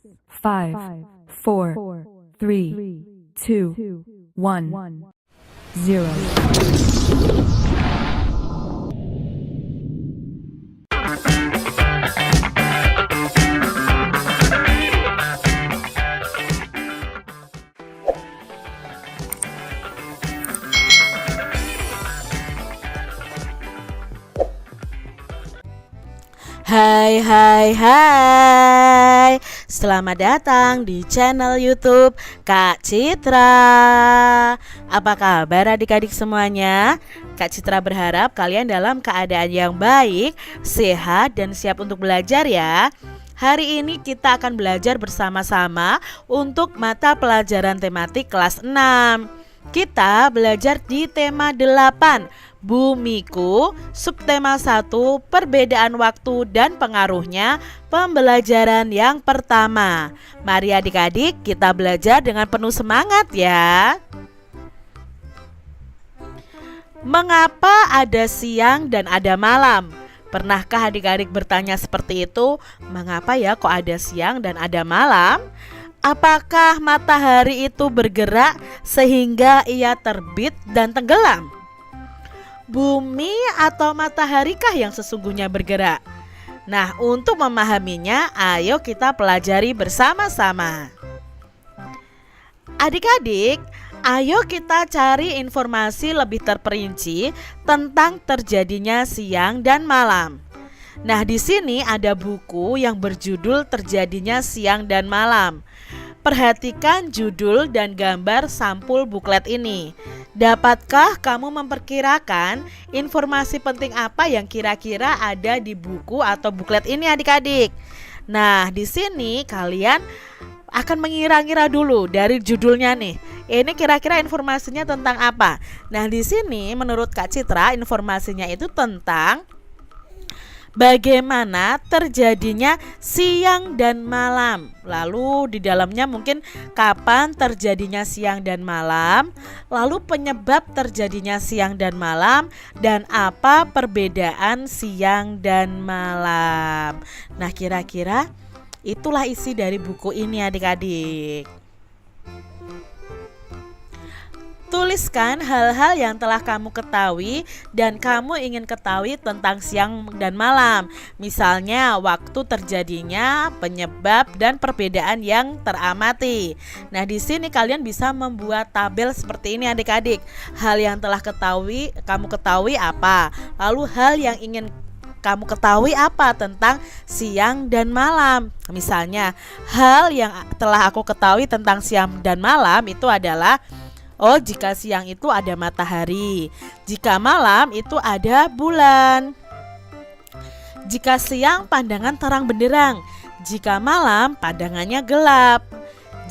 5, 4, 3, 2, 1, 0. Hai hai hai, selamat datang di channel YouTube Kak Citra. Apa kabar adik-adik semuanya? Kak Citra berharap kalian dalam keadaan yang baik, sehat dan siap untuk belajar ya. Hari ini kita akan belajar bersama-sama untuk mata pelajaran tematik kelas 6. Kita belajar di tema 8, Bumiku, subtema 1, perbedaan waktu dan pengaruhnya, pembelajaran yang pertama. Mari adik-adik kita belajar dengan penuh semangat ya. Mengapa ada siang dan ada malam? Pernahkah adik-adik bertanya seperti itu? Mengapa ya kok ada siang dan ada malam? Apakah matahari itu bergerak sehingga ia terbit dan tenggelam? Bumi atau mataharikah yang sesungguhnya bergerak? Nah, untuk memahaminya, ayo kita pelajari bersama-sama. Adik-adik, ayo kita cari informasi lebih terperinci tentang terjadinya siang dan malam. Nah, di sini ada buku yang berjudul Terjadinya Siang dan Malam. Perhatikan judul dan gambar sampul buklet ini. Dapatkah kamu memperkirakan informasi penting apa yang kira-kira ada di buku atau buklet ini adik-adik? Nah, di sini kalian akan mengira-ngira dulu dari judulnya nih. Ini kira-kira informasinya tentang apa? Nah, di sini menurut Kak Citra informasinya itu tentang bagaimana terjadinya siang dan malam. Lalu di dalamnya mungkin kapan terjadinya siang dan malam, lalu penyebab terjadinya siang dan malam, dan apa perbedaan siang dan malam. Nah, kira-kira itulah isi dari buku ini adik-adik. Tuliskan hal-hal yang telah kamu ketahui dan kamu ingin ketahui tentang siang dan malam. Misalnya waktu terjadinya, penyebab dan perbedaan yang teramati. Nah, di sini kalian bisa membuat tabel seperti ini adik-adik. Hal yang telah kamu ketahui apa? Lalu hal yang ingin kamu ketahui apa tentang siang dan malam. Misalnya, hal yang telah aku ketahui tentang siang dan malam itu adalah jika siang itu ada matahari, jika malam itu ada bulan. Jika siang pandangan terang benderang, jika malam pandangannya gelap.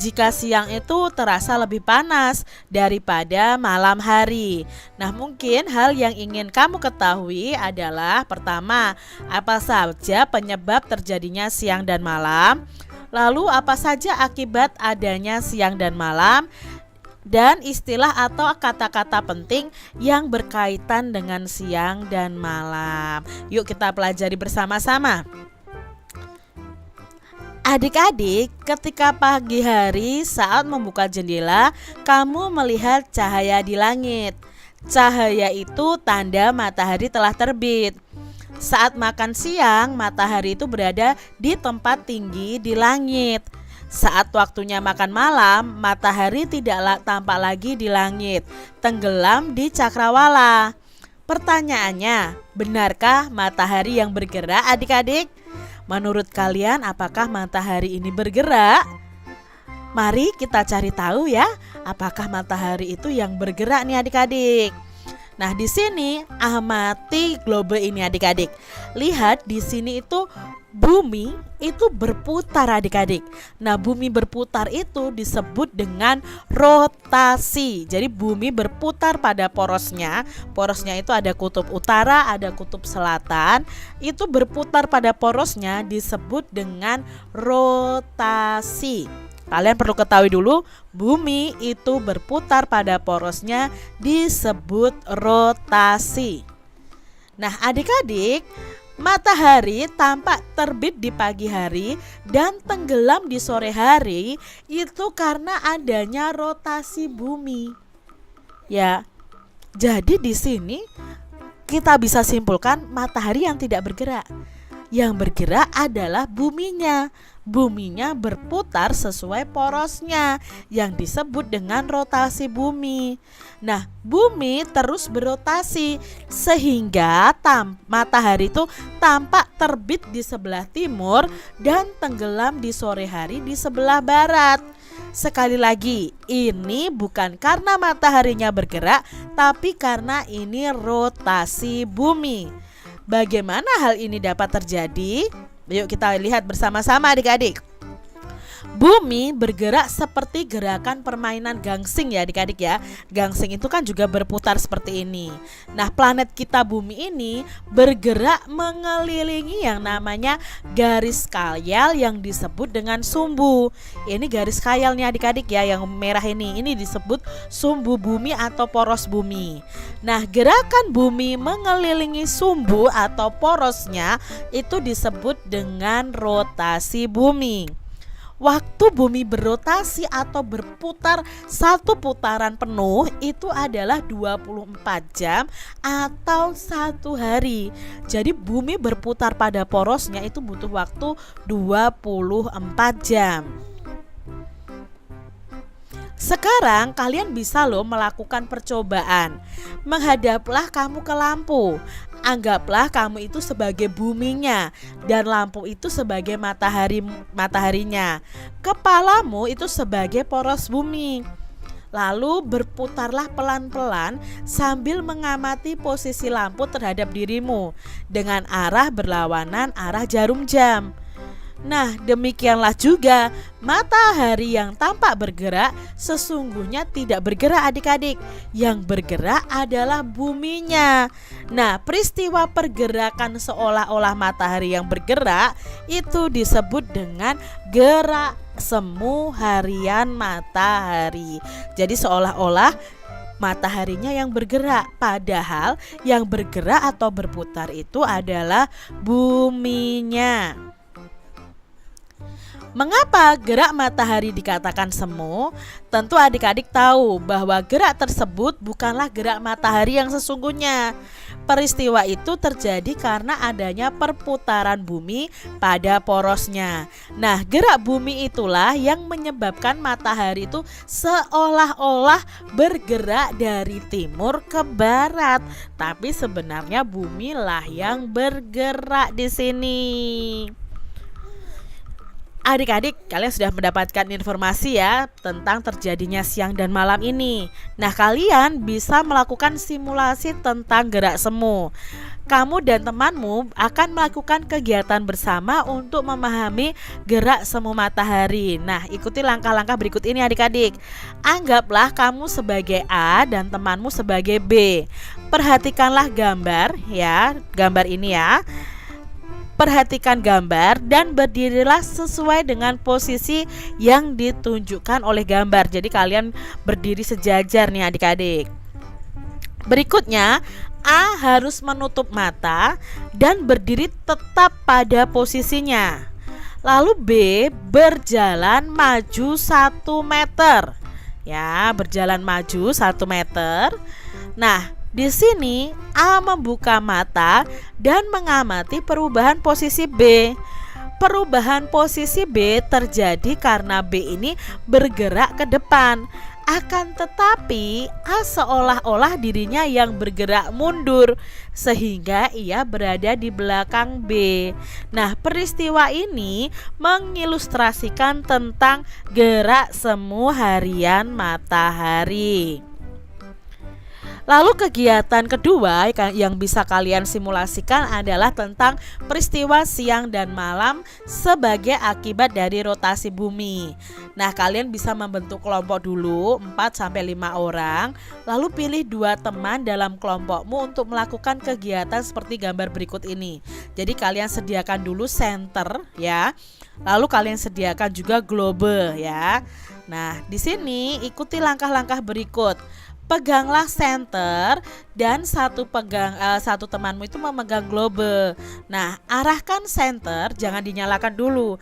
Jika siang itu terasa lebih panas daripada malam hari. Nah, mungkin hal yang ingin kamu ketahui adalah pertama, apa saja penyebab terjadinya siang dan malam? Lalu apa saja akibat adanya siang dan malam? Dan istilah atau kata-kata penting yang berkaitan dengan siang dan malam. Yuk kita pelajari bersama-sama. Adik-adik, ketika pagi hari saat membuka jendela, kamu melihat cahaya di langit. Cahaya itu tanda matahari telah terbit. Saat makan siang, matahari itu berada di tempat tinggi di langit. Saat waktunya makan malam, matahari tidak tampak lagi di langit, tenggelam di cakrawala. Pertanyaannya, benarkah matahari yang bergerak adik-adik? Menurut kalian apakah matahari ini bergerak? Mari kita cari tahu ya, apakah matahari itu yang bergerak nih adik-adik. Nah, di sini amati globe ini adik-adik. Lihat di sini itu bumi itu berputar adik-adik. Nah, bumi berputar itu disebut dengan rotasi. Jadi bumi berputar pada porosnya. Porosnya itu ada kutub utara, ada kutub selatan. Itu berputar pada porosnya disebut dengan rotasi. Kalian perlu ketahui dulu, bumi itu berputar pada porosnya disebut rotasi. Nah, adik-adik, Matahari tampak terbit di pagi hari dan tenggelam di sore hari itu karena adanya rotasi bumi. Ya, jadi di sini kita bisa simpulkan matahari yang tidak bergerak. Yang bergerak adalah buminya. Buminya berputar sesuai porosnya yang disebut dengan rotasi bumi. Nah, bumi terus berotasi sehingga matahari itu tampak terbit di sebelah timur dan tenggelam di sore hari di sebelah barat. Sekali lagi, ini bukan karena mataharinya bergerak, tapi karena ini rotasi bumi. Bagaimana hal ini dapat terjadi? Yuk kita lihat bersama-sama adik-adik. Bumi bergerak seperti gerakan permainan gangsing ya adik-adik ya. Gangsing itu kan juga berputar seperti ini. Nah, planet kita bumi ini bergerak mengelilingi yang namanya garis khayal yang disebut dengan sumbu. Ini garis khayal nih adik-adik ya, yang merah ini disebut sumbu bumi atau poros bumi. Nah, gerakan bumi mengelilingi sumbu atau porosnya itu disebut dengan rotasi bumi. Waktu bumi berotasi atau berputar satu putaran penuh itu adalah 24 jam atau 1 hari. Jadi bumi berputar pada porosnya itu butuh waktu 24 jam. Sekarang kalian bisa loh melakukan percobaan. Menghadaplah kamu ke lampu. Anggaplah kamu itu sebagai buminya dan lampu itu sebagai mataharinya. Kepalamu itu sebagai poros bumi. Lalu berputarlah pelan-pelan sambil mengamati posisi lampu terhadap dirimu dengan arah berlawanan arah jarum jam. Nah, demikianlah juga matahari yang tampak bergerak sesungguhnya tidak bergerak adik-adik. Yang bergerak adalah buminya. Nah, peristiwa pergerakan seolah-olah matahari yang bergerak itu disebut dengan gerak semu harian matahari. Jadi seolah-olah mataharinya yang bergerak, padahal yang bergerak atau berputar itu adalah buminya. Mengapa gerak matahari dikatakan semu? Tentu adik-adik tahu bahwa gerak tersebut bukanlah gerak matahari yang sesungguhnya. Peristiwa itu terjadi karena adanya perputaran bumi pada porosnya. Nah, gerak bumi itulah yang menyebabkan matahari itu seolah-olah bergerak dari timur ke barat. Tapi sebenarnya bumilah yang bergerak di sini. Adik-adik, kalian sudah mendapatkan informasi ya tentang terjadinya siang dan malam ini. Nah, kalian bisa melakukan simulasi tentang gerak semu. Kamu dan temanmu akan melakukan kegiatan bersama untuk memahami gerak semu matahari. Nah, ikuti langkah-langkah berikut ini adik-adik. Anggaplah kamu sebagai A dan temanmu sebagai B. Perhatikanlah gambar ya, gambar ini ya. Perhatikan gambar dan berdirilah sesuai dengan posisi yang ditunjukkan oleh gambar. Jadi kalian berdiri sejajar nih adik-adik. Berikutnya, A harus menutup mata dan berdiri tetap pada posisinya. Lalu B berjalan maju 1 meter. Ya, berjalan maju 1 meter. Nah, di sini A membuka mata dan mengamati perubahan posisi B. Perubahan posisi B terjadi karena B ini bergerak ke depan. Akan tetapi A seolah-olah dirinya yang bergerak mundur sehingga ia berada di belakang B. Nah, peristiwa ini mengilustrasikan tentang gerak semu harian matahari. Lalu kegiatan kedua yang bisa kalian simulasikan adalah tentang peristiwa siang dan malam sebagai akibat dari rotasi bumi. Nah, kalian bisa membentuk kelompok dulu 4-5 orang, lalu pilih 2 teman dalam kelompokmu untuk melakukan kegiatan seperti gambar berikut ini. Jadi kalian sediakan dulu senter ya. Lalu kalian sediakan juga globe ya. Nah, di sini ikuti langkah-langkah berikut. Peganglah senter dan satu temanmu itu memegang globe. Nah, arahkan senter, jangan dinyalakan dulu,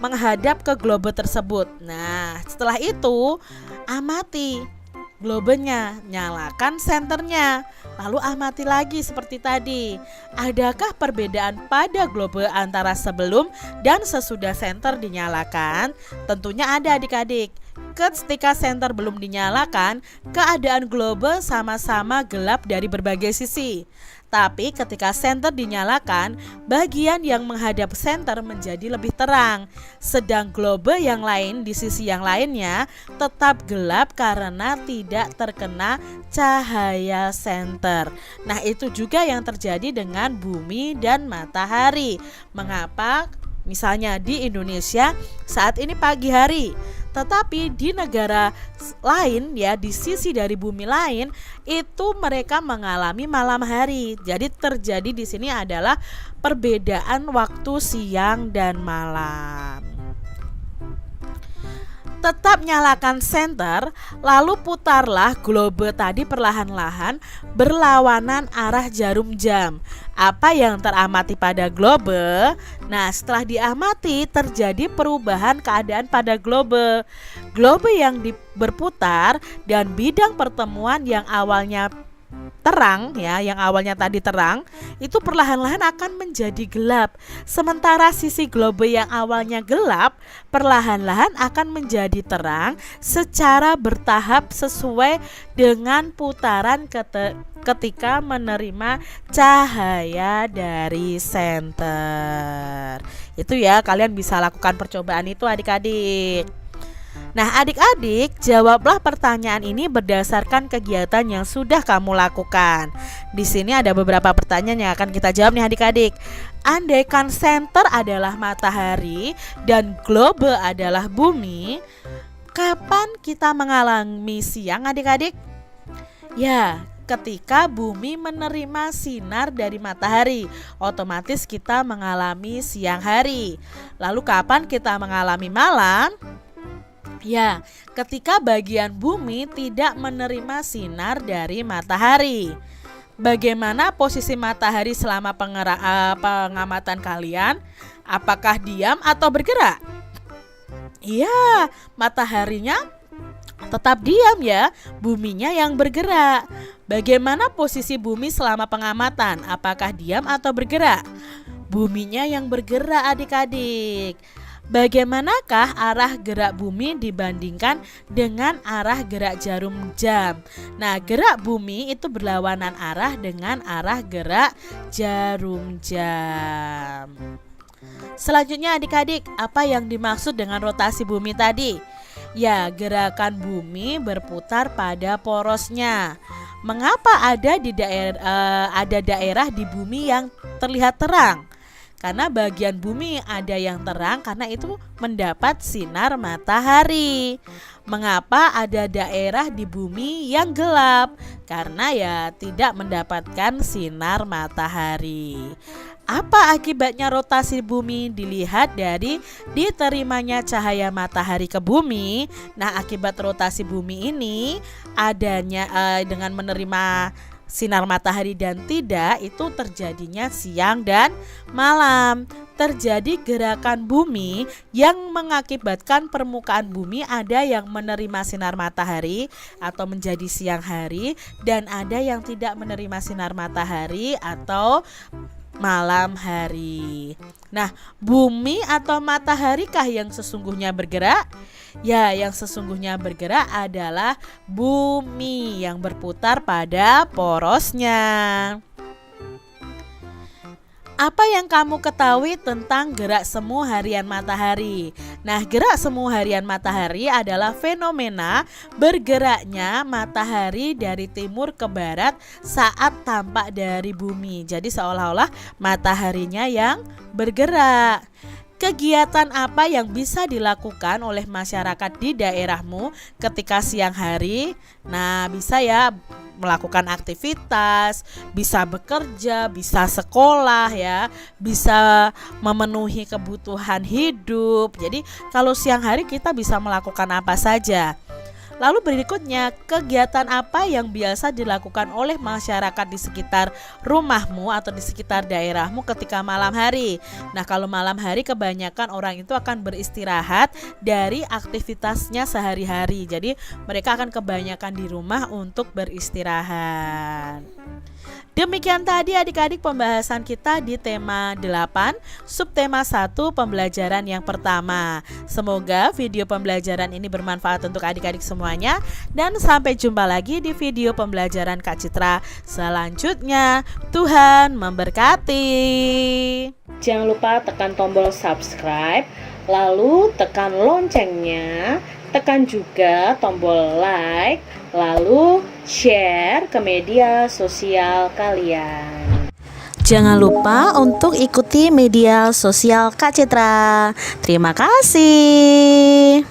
menghadap ke globe tersebut. Nah, setelah itu amati globenya, nyalakan senternya, lalu amati lagi seperti tadi. Adakah perbedaan pada globe antara sebelum dan sesudah senter dinyalakan? Tentunya ada adik-adik. Ketika senter belum dinyalakan, keadaan globe sama-sama gelap dari berbagai sisi. Tapi ketika senter dinyalakan, bagian yang menghadap senter menjadi lebih terang. Sedang globe yang lain di sisi yang lainnya tetap gelap karena tidak terkena cahaya senter. Nah, itu juga yang terjadi dengan bumi dan matahari. Mengapa? Misalnya di Indonesia saat ini pagi hari, tetapi di negara lain ya, di sisi dari bumi lain itu mereka mengalami malam hari. Jadi terjadi di sini adalah perbedaan waktu siang dan malam. Tetap nyalakan senter, lalu putarlah globe tadi perlahan-lahan berlawanan arah jarum jam. Apa yang teramati pada globe? Nah, setelah diamati terjadi perubahan keadaan pada globe. Globe yang berputar dan bidang pertemuan yang awalnya terang ya, yang awalnya tadi terang itu perlahan-lahan akan menjadi gelap. Sementara sisi globe yang awalnya gelap perlahan-lahan akan menjadi terang secara bertahap sesuai dengan putaran ketika menerima cahaya dari senter. Itu ya, kalian bisa lakukan percobaan itu adik-adik. Nah, adik-adik, jawablah pertanyaan ini berdasarkan kegiatan yang sudah kamu lakukan. Di sini ada beberapa pertanyaan yang akan kita jawab nih adik-adik. Andaikan senter adalah matahari dan globe adalah bumi, kapan kita mengalami siang adik-adik? Ya, ketika bumi menerima sinar dari matahari, otomatis kita mengalami siang hari. Lalu kapan kita mengalami malam? Ya, ketika bagian bumi tidak menerima sinar dari matahari. Bagaimana posisi matahari selama pengamatan kalian? Apakah diam atau bergerak? Iya, mataharinya tetap diam ya, buminya yang bergerak. Bagaimana posisi bumi selama pengamatan? Apakah diam atau bergerak? Buminya yang bergerak adik-adik. Bagaimanakah arah gerak bumi dibandingkan dengan arah gerak jarum jam? Nah, gerak bumi itu berlawanan arah dengan arah gerak jarum jam. Selanjutnya adik-adik, apa yang dimaksud dengan rotasi bumi tadi? Ya, gerakan bumi berputar pada porosnya. Mengapa ada daerah di bumi yang terlihat terang? Karena bagian bumi ada yang terang karena itu mendapat sinar matahari. Mengapa ada daerah di bumi yang gelap? Karena ya tidak mendapatkan sinar matahari. Apa akibatnya rotasi bumi? Dilihat dari diterimanya cahaya matahari ke bumi. Nah, akibat rotasi bumi ini adanya dengan menerima sinar matahari dan tidak, itu terjadinya siang dan malam. Terjadi gerakan bumi yang mengakibatkan permukaan bumi ada yang menerima sinar matahari atau menjadi siang hari, dan ada yang tidak menerima sinar matahari atau malam hari. Nah, bumi atau mataharikah yang sesungguhnya bergerak? Ya, yang sesungguhnya bergerak adalah bumi yang berputar pada porosnya. Apa yang kamu ketahui tentang gerak semu harian matahari? Nah, gerak semu harian matahari adalah fenomena bergeraknya matahari dari timur ke barat saat tampak dari bumi. Jadi seolah-olah mataharinya yang bergerak. Kegiatan apa yang bisa dilakukan oleh masyarakat di daerahmu ketika siang hari? Nah, bisa ya melakukan aktivitas, bisa bekerja, bisa sekolah ya, bisa memenuhi kebutuhan hidup. Jadi kalau siang hari kita bisa melakukan apa saja? Lalu berikutnya, kegiatan apa yang biasa dilakukan oleh masyarakat di sekitar rumahmu atau di sekitar daerahmu ketika malam hari? Nah, kalau malam hari kebanyakan orang itu akan beristirahat dari aktivitasnya sehari-hari. Jadi mereka akan kebanyakan di rumah untuk beristirahat. Demikian tadi adik-adik pembahasan kita di tema 8, subtema 1 pembelajaran yang pertama. Semoga video pembelajaran ini bermanfaat untuk adik-adik semuanya, dan sampai jumpa lagi di video pembelajaran Kak Citra selanjutnya. Tuhan memberkati. Jangan lupa tekan tombol subscribe, lalu tekan loncengnya, tekan juga tombol like, lalu share ke media sosial kalian. Jangan lupa untuk ikuti media sosial Kak Citra. Terima kasih.